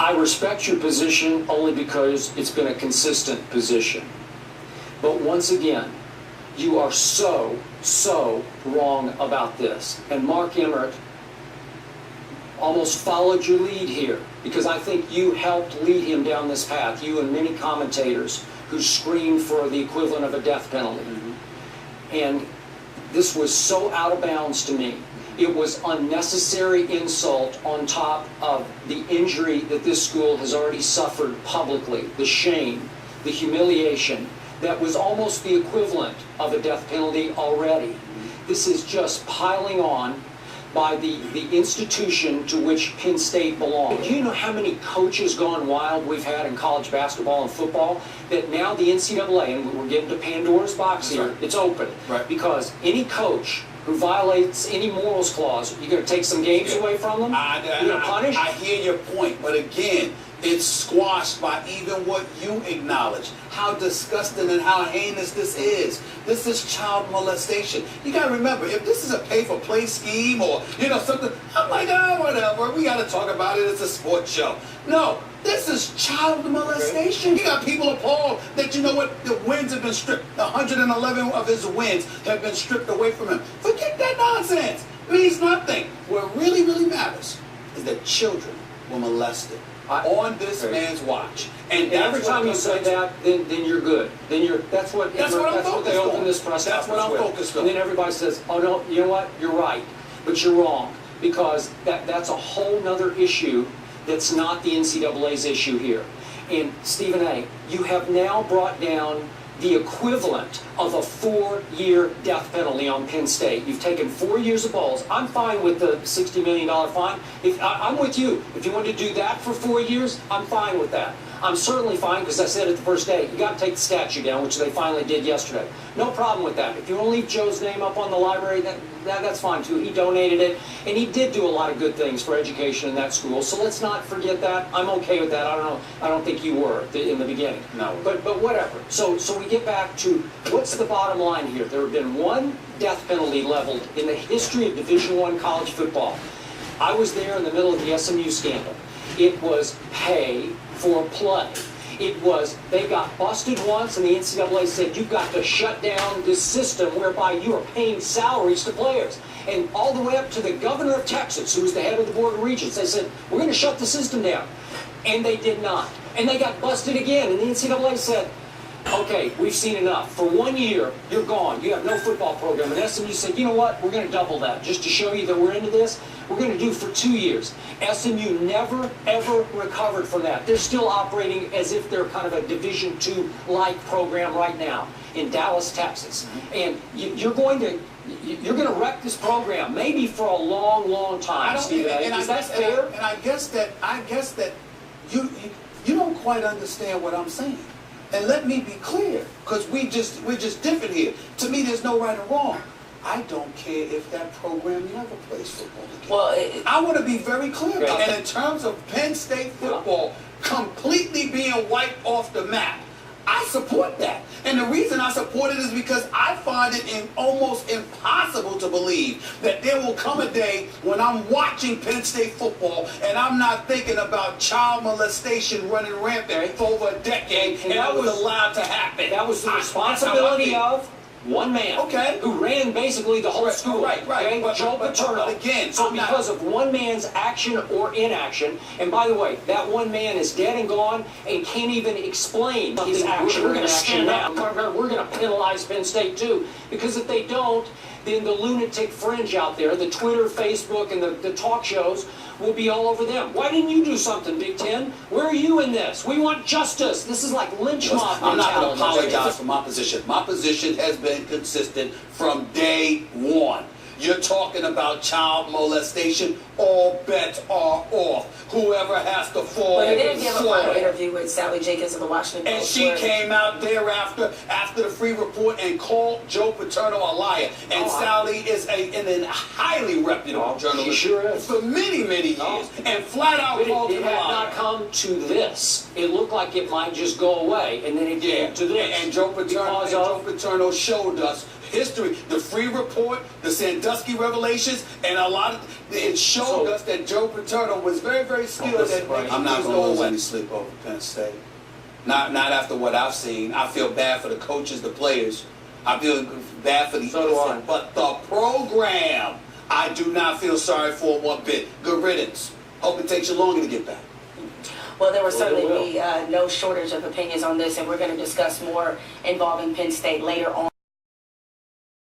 I respect your position only because it's been a consistent position. But once again, you are so wrong about this. And Mark Emmert almost followed your lead here, because I think you helped lead him down this path, you and many commentators who screamed for the equivalent of a death penalty. And this was so out of bounds to me. It was unnecessary insult on top of the injury that this school has already suffered publicly, the shame, the humiliation, that was almost the equivalent of a death penalty already. This is just piling on by the institution to which Penn State belongs. Do you know how many coaches gone wild we've had in college basketball and football, that now the NCAA, and we're getting to Pandora's box here, it's open. Right. Because any coach who violates any morals clause, you're going to take some games away from them? You're going to punish? I hear your point, but again, it's squashed by even what you acknowledge. How disgusting and how heinous this is. This is child molestation. You got to remember, if this is a pay-for-play scheme or, something, I'm like, whatever. We got to talk about it. It's a sports show. No, this is child molestation. You got people appalled that, the wins have been stripped. 111 of his wins have been stripped away from him. Forget that nonsense. It means nothing. What really, really matters is that children were molested on this man's watch. And every time you say that, then you're good. That's what they open this press conference with. That's what I'm focused on. And then everybody says, oh no, you know what? You're right. But you're wrong. Because that's a whole nother issue that's not the NCAA's issue here. And Stephen A., you have now brought down the equivalent of a 4-year death penalty on Penn State. You've taken 4 years of bowls. I'm fine with the $60 million fine. I'm with you. If you want to do that for 4 years, I'm fine with that. I'm certainly fine, because I said it the first day, you got to take the statue down, which they finally did yesterday. No problem with that. If you want to leave Joe's name up on the library, that's fine too. He donated it, and he did do a lot of good things for education in that school. So let's not forget that. I'm okay with that. I don't think you were in the beginning. No. But whatever. So we get back to what's the bottom line here. There have been one death penalty leveled in the history of Division I college football. I was there in the middle of the SMU scandal. It was pay for play. It was, they got busted once, and the NCAA said, you've got to shut down this system whereby you are paying salaries to players. And all the way up to the governor of Texas, who was the head of the Board of Regents, they said, we're going to shut the system down. And they did not. And they got busted again, and the NCAA said, okay, we've seen enough. For 1 year, you're gone. You have no football program. And SMU said, you know what, we're going to double that. Just to show you that we're into this, we're going to do for 2 years. SMU never, ever recovered from that. They're still operating as if they're kind of a Division II-like program right now in Dallas, Texas. And you're going to wreck this program, maybe for a long, long time, Steve. Is that fair? And I guess that you don't quite understand what I'm saying. And let me be clear, because we're just different here. To me, there's no right or wrong. I don't care if that program never plays football again. Well, I want to be very clear about that. And in terms of Penn State football completely being wiped off the map, I support that. And the reason I support it is because I find it almost impossible to believe that there will come a day when I'm watching Penn State football and I'm not thinking about child molestation running rampant for over a decade, and that was allowed to happen. That was the responsibility of one man, who ran basically the whole school. Right. Okay? Joe Paterno. Again, so because of one man's action or inaction, and by the way, that one man is dead and gone and can't even explain his action. We're going to stand up. We're going to penalize Penn State too, because if they don't, then the lunatic fringe out there, the Twitter, Facebook, and the talk shows will be all over them. Why didn't you do something, Big Ten? Where are you in this? We want justice. This is like lynch mob mentality. I'm not going to apologize for my position. My position has been consistent from day one. You're talking about child molestation, all bets are off. Whoever has to fall. But you didn't give a final interview with Sally Jenkins of the Washington Post. And she came out thereafter, after the free report, and called Joe Paterno a liar. And Sally is a highly reputable journalist. She sure is. For many years. And flat out called him a liar. It had not come to this. It looked like it might just go away, and then it came to this. And Joe Paterno showed us history, the Free Report, the Sandusky revelations, and a lot of it showed us that Joe Paterno was very, very skilled at making I'm not things going go to lose away. any sleep over Penn State. Not after what I've seen. I feel bad for the coaches, the players. I feel bad for the innocent, but the program, I do not feel sorry for one bit. Good riddance. Hope it takes you longer to get back. Well, there will certainly be no shortage of opinions on this, and we're going to discuss more involving Penn State later on.